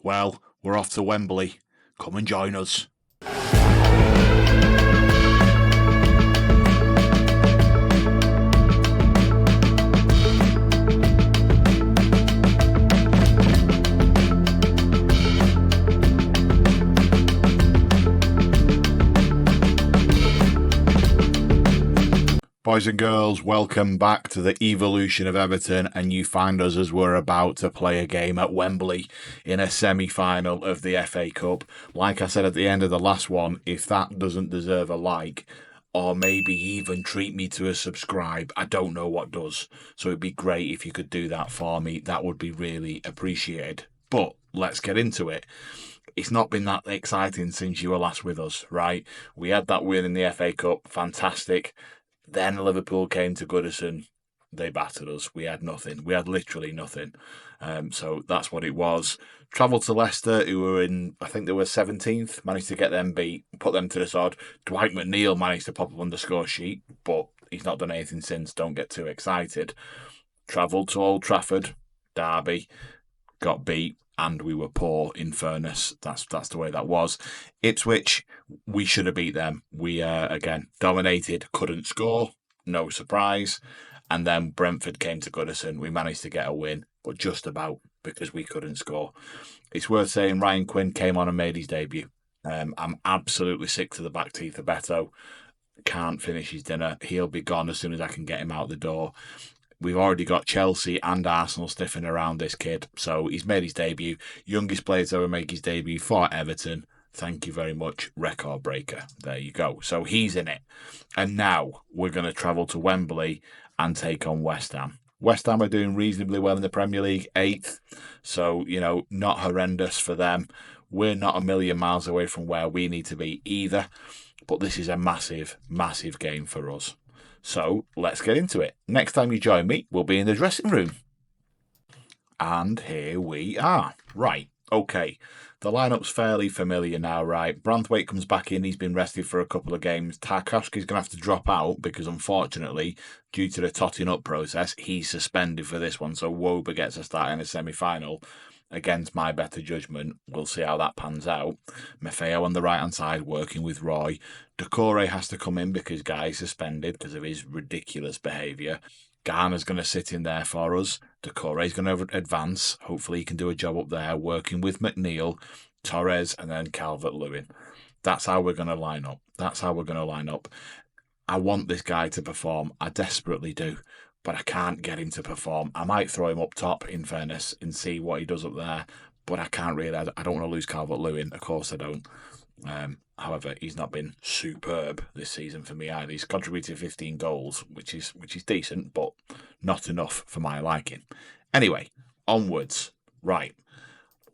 Well, we're off to Wembley. Come and join us. Boys and girls, welcome back to the Evolution of Everton, and you find us as we're about to play a game at Wembley in a semi-final of the FA Cup. Like I said at the end of the last one, if that doesn't deserve a like, or maybe even treat me to a subscribe, I don't know what does. So it'd be great if you could do that for me. That would be really appreciated. But let's get into it. It's not been that exciting since you were last with us, right? We had that win in the FA Cup, fantastic. Then Liverpool came to Goodison. They battered us. We had nothing. We had literally nothing. So that's what it was. Travelled to Leicester, who were in, I think they were 17th. Managed to get them beat, put them to the sod. Dwight McNeil managed to pop up on the score sheet, but he's not done anything since. Don't get too excited. Travelled to Old Trafford, Derby, got beat. And we were poor, in fairness. That's the way that was. Ipswich, we should have beat them. We, again, dominated, couldn't score. No surprise. And then Brentford came to Goodison. We managed to get a win, but just about, because we couldn't score. It's worth saying Ryan Quinn came on and made his debut. I'm absolutely sick to the back teeth of Beto. Can't finish his dinner. He'll be gone as soon as I can get him out the door. We've already got Chelsea and Arsenal sniffing around this kid, so he's made his debut. Youngest player to ever make his debut for Everton. Thank you very much, record breaker. There you go. So he's in it. And now we're going to travel to Wembley and take on West Ham. West Ham are doing reasonably well in the Premier League, 8th. So, not horrendous for them. We're not a million miles away from where we need to be either. But this is a massive, massive game for us. So let's get into it. Next time you join me, we'll be in the dressing room. And here we are. Right, okay. The lineup's fairly familiar now, right? Branthwaite comes back in. He's been rested for a couple of games. Tarkowski's going to have to drop out because, unfortunately, due to the totting up process, he's suspended for this one. So Woba gets a start in a semi-final. Against my better judgment, we'll see how that pans out. Maffeo on the right-hand side working with Roy. Doucouré has to come in because Guy's suspended because of his ridiculous behaviour. Garner's going to sit in there for us. Doucouré's going to advance. Hopefully he can do a job up there working with McNeil, Torres and then Calvert-Lewin. That's how we're going to line up. I want this guy to perform. I desperately do. But I can't get him to perform. I might throw him up top, in fairness, and see what he does up there. But I can't really. I don't want to lose Calvert-Lewin. Of course I don't. However, he's not been superb this season for me either. He's contributed 15 goals, which is decent, but not enough for my liking. Anyway, onwards. Right.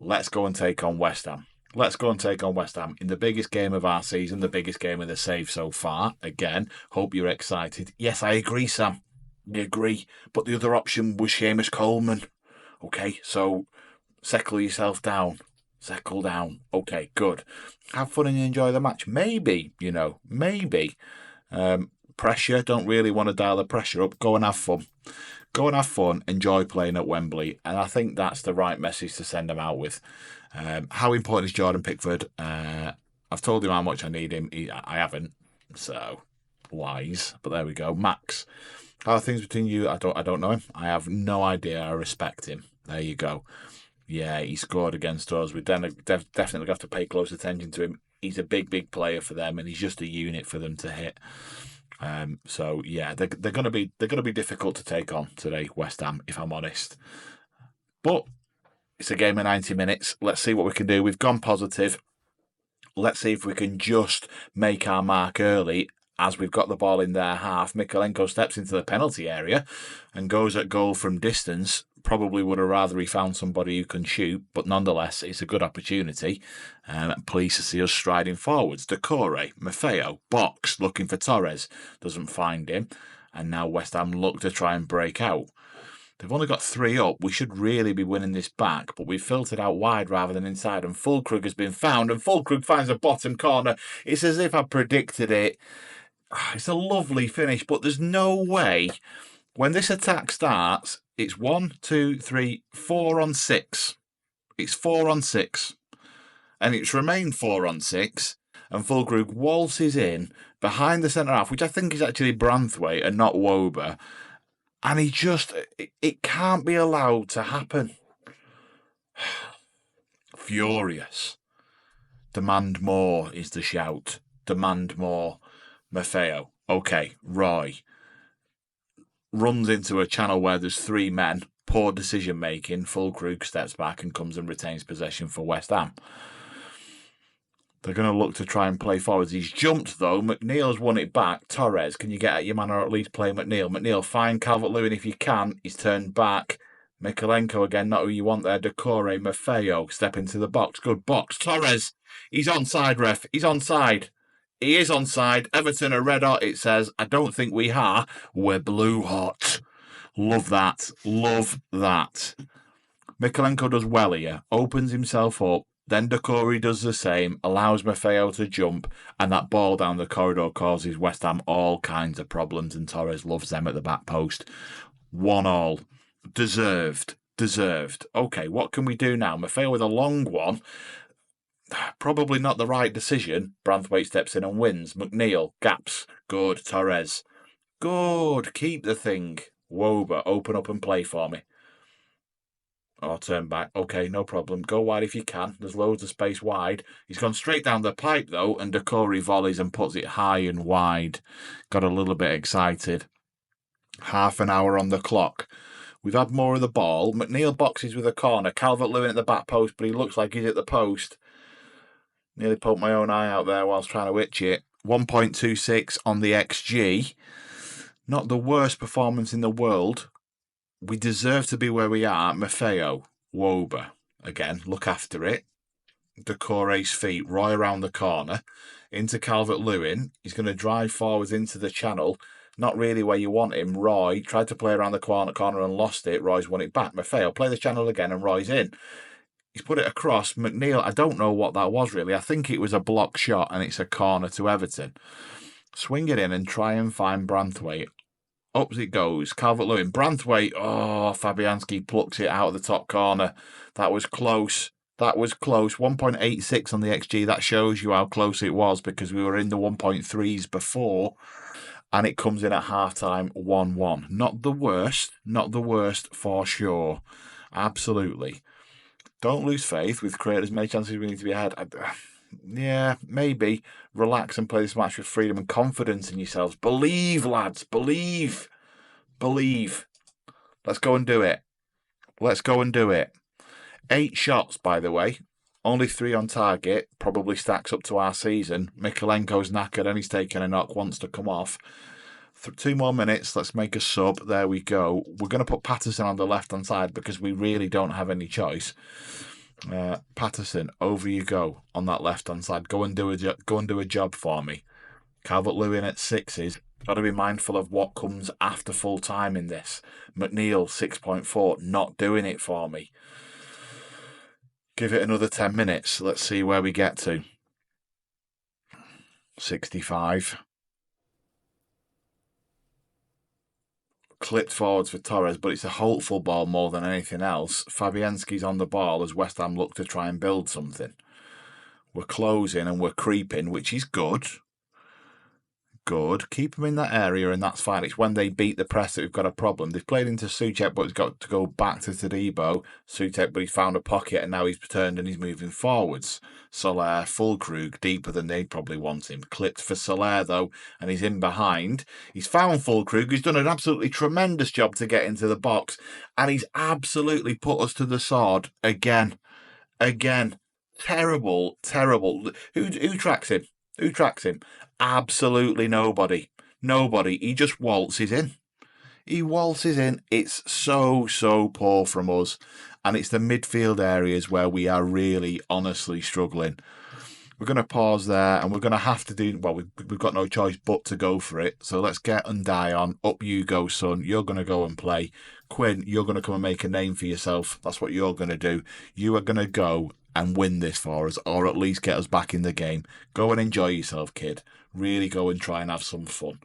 Let's go and take on West Ham. In the biggest game of our season, the biggest game of the save so far. Again, hope you're excited. Yes, I agree, Sam. I agree, but the other option was Seamus Coleman. Okay, so settle yourself down. Settle down. Okay, good. Have fun and enjoy the match. Maybe. Pressure, don't really want to dial the pressure up. Go and have fun. Enjoy playing at Wembley. And I think that's the right message to send them out with. How important is Jordan Pickford? I've told him how much I need him. I haven't, so lies. But there we go. Max. How are things between you? I don't know him. I have no idea. I respect him. There you go. Yeah, he scored against us. We definitely have to pay close attention to him. He's a big player for them, and he's just a unit for them to hit. So yeah, they're gonna be difficult to take on today, West Ham, if I'm honest. But it's a game of 90 minutes. Let's see what we can do. We've gone positive. Let's see if we can just make our mark early. As we've got the ball in their half, Mikalenko steps into the penalty area and goes at goal from distance. Probably would have rather he found somebody who can shoot, but nonetheless, it's a good opportunity. Pleased to see us striding forwards. Doucouré, Maffeo, box, looking for Torres, doesn't find him. And now West Ham look to try and break out. They've only got 3 up. We should really be winning this back, but we've filtered out wide rather than inside. And Fulkrug has been found, and Fulkrug finds a bottom corner. It's as if I predicted it. It's a lovely finish, but there's no way. When this attack starts, it's 1, 2, 3, 4 on 6. It's 4-on-6. And it's remained 4-on-6. And Fulkrug waltzes in behind the centre half, which I think is actually Branthwaite and not Wober. And it can't be allowed to happen. Furious. Demand more is the shout. Demand more. Maffeo. Okay, Roy runs into a channel where there's 3 men. Poor decision making. Fulkrug steps back and comes and retains possession for West Ham. They're going to look to try and play forwards. He's jumped, though. McNeil's won it back. Torres, can you get at your man or at least play McNeil? McNeil, find Calvert-Lewin if you can. He's turned back. Mikalenko again, not who you want there. Decore, Maffeo, step into the box. Good box. Torres, he's onside, ref. He's onside. He is onside. Everton are red hot, it says. I don't think we are. We're blue hot. Love that. Love that. Mikalenko does well here. Opens himself up. Then Decore does the same, allows Maffeo to jump, and that ball down the corridor causes West Ham all kinds of problems, and Torres loves them at the back post. 1-1. Deserved. Okay, what can we do now? Maffeo with a long one. Probably not the right decision. Branthwaite steps in and wins. McNeil, gaps. Good. Torres. Good. Keep the thing. Wober, open up and play for me. Or turn back. Okay, no problem. Go wide if you can. There's loads of space wide. He's gone straight down the pipe, though, and Decore volleys and puts it high and wide. Got a little bit excited. Half an hour on the clock. We've had more of the ball. McNeil boxes with a corner. Calvert-Lewin at the back post, but he looks like he's at the post. Nearly poked my own eye out there whilst trying to itch it. 1.26 on the XG. Not the worst performance in the world. We deserve to be where we are. Maffeo, Wober, again, look after it. Decore's feet, Roy around the corner, into Calvert-Lewin. He's going to drive forwards into the channel. Not really where you want him. Roy tried to play around the corner and lost it. Roy's won it back. Maffeo, play the channel again, and Roy's in. He's put it across. McNeil, I don't know what that was really. I think it was a block shot, and it's a corner to Everton. Swing it in and try and find Branthwaite. Up it goes. Calvert-Lewin. Branthwaite. Oh, Fabianski plucks it out of the top corner. That was close. 1.86 on the XG. That shows you how close it was because we were in the 1.3s before. And it comes in at half-time 1-1. Not the worst for sure. Absolutely. Don't lose faith. We've created as many chances as we need to be ahead. Yeah, maybe relax and play this match with freedom and confidence in yourselves. Believe, lads. Believe. Let's go and do it. 8 shots, by the way. Only 3 on target. Probably stacks up to our season. Mikalenko's knackered and he's taken a knock, wants to come off. 2 more minutes. Let's make a sub. There we go. We're going to put Patterson on the left-hand side because we really don't have any choice. Patterson, over you go on that left-hand side. Go and do a job for me. Calvert-Lewin at 6s. Got to be mindful of what comes after full time in this. McNeil, 6.4, not doing it for me. Give it another 10 minutes. Let's see where we get to. 65. Clipped forwards for Torres, but it's a hopeful ball more than anything else. Fabianski's on the ball as West Ham look to try and build something. We're closing and we're creeping, which is good. Keep them in that area and that's fine. It's when they beat the press that we've got a problem. They've played into Souček, but he's got to go back to Todibo. Souček, but he's found a pocket and now he's turned and he's moving forwards. Soler, Fulkrug, deeper than they'd probably want him. Clipped for Soler, though, and he's in behind. He's found Fulkrug, who's done an absolutely tremendous job to get into the box, and he's absolutely put us to the sword again. Terrible. Who tracks him? Absolutely nobody. He just waltzes in. It's so poor from us. And it's the midfield areas where we are really, honestly struggling. We're going to pause there and we're going to have to do... Well, we've got no choice but to go for it. So let's get and die on. Up you go, son. You're going to go and play. Quinn, you're going to come and make a name for yourself. That's what you're going to do. You are going to go and win this for us, or at least get us back in the game. Go and enjoy yourself, kid. Really go and try and have some fun.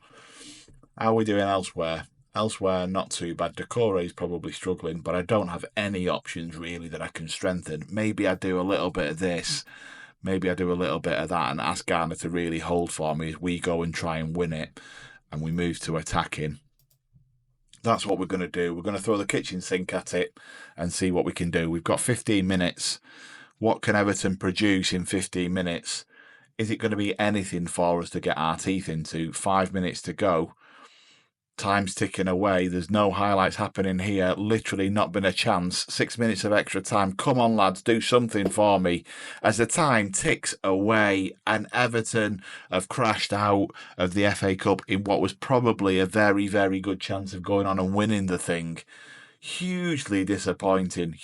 How are we doing elsewhere? Elsewhere, not too bad. Decore is probably struggling, but I don't have any options really that I can strengthen. Maybe I do a little bit of this, maybe I do a little bit of that, and ask Garner to really hold for me as we go and try and win it, and we move to attacking. That's what we're going to do. We're going to throw the kitchen sink at it and see what we can do. We've got 15 minutes. What can Everton produce in 15 minutes? Is it going to be anything for us to get our teeth into? 5 minutes to go. Time's ticking away. There's no highlights happening here. Literally not been a chance. 6 minutes of extra time. Come on, lads, do something for me. As the time ticks away, and Everton have crashed out of the FA Cup in what was probably a very, very good chance of going on and winning the thing. Hugely disappointing.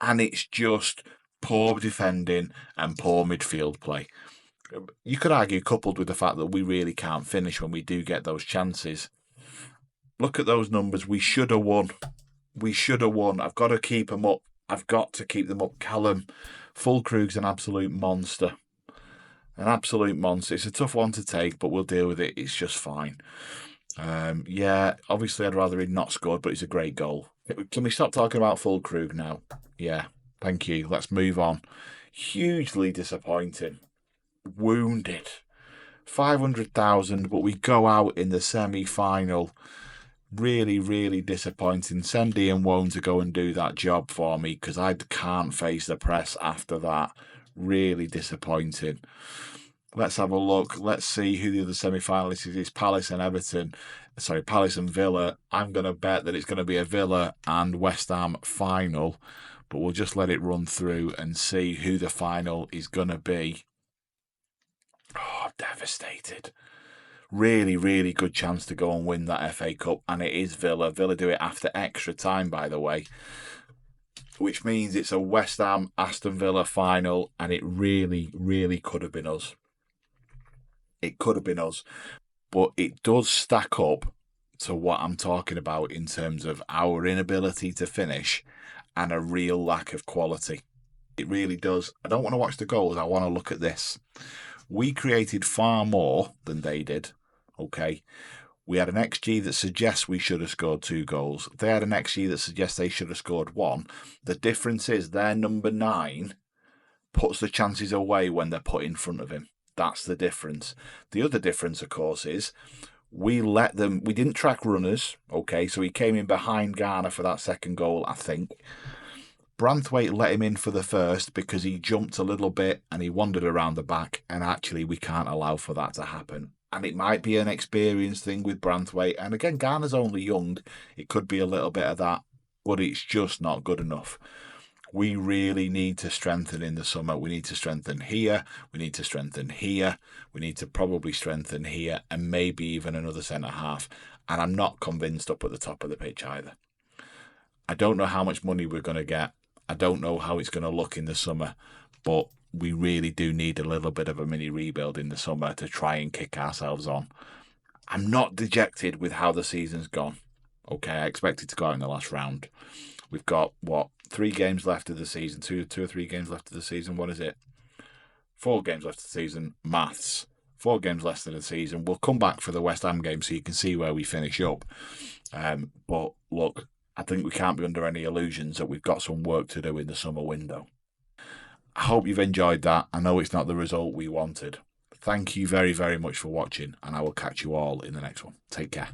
And it's just poor defending and poor midfield play. You could argue, coupled with the fact that we really can't finish when we do get those chances. Look at those numbers. We should have won. I've got to keep them up. Callum Fulkrug's an absolute monster. It's a tough one to take, but we'll deal with it. It's just fine. Obviously I'd rather he'd not scored, but it's a great goal. Can we stop talking about Fulkrug now? Yeah, thank you. Let's move on. Hugely disappointing. Wounded. 500,000, but we go out in the semi-final. Really, really disappointing. Send Ian Wone to go and do that job for me, because I can't face the press after that. Really disappointing. Let's have a look. Let's see who the other semi-finalists is. Palace and Villa. I'm going to bet that it's going to be a Villa and West Ham final, but we'll just let it run through and see who the final is going to be. Oh, devastated. Really, really good chance to go and win that FA Cup, and it is Villa. Villa do it after extra time, by the way, which means it's a West Ham Aston Villa final, and it really, really could have been us. It could have been us, but it does stack up to what I'm talking about in terms of our inability to finish and a real lack of quality. It really does. I don't want to watch the goals. I want to look at this. We created far more than they did, okay? We had an XG that suggests we should have scored 2 goals. They had an XG that suggests they should have scored 1. The difference is their number 9 puts the chances away when they're put in front of him. That's the difference. The other difference, of course, is we didn't track runners, okay? So he came in behind Garner for that second goal, I think. Branthwaite let him in for the first because he jumped a little bit and he wandered around the back, and actually we can't allow for that to happen. And it might be an experience thing with Branthwaite, and again, Garner's only young. It could be a little bit of that, but it's just not good enough. We really need to strengthen in the summer. We need to strengthen here. We need to strengthen here. We need to probably strengthen here, and maybe even another centre-half. And I'm not convinced up at the top of the pitch either. I don't know how much money we're going to get. I don't know how it's going to look in the summer, but we really do need a little bit of a mini rebuild in the summer to try and kick ourselves on. I'm not dejected with how the season's gone. Okay, I expected to go out in the last round. We've got, 3 games left of the season? Two or 3 games left of the season? What is it? 4 games left of the season. Maths. 4 games left of the season. We'll come back for the West Ham game so you can see where we finish up. But look, I think we can't be under any illusions that we've got some work to do in the summer window. I hope you've enjoyed that. I know it's not the result we wanted. Thank you very, very much for watching, and I will catch you all in the next one. Take care.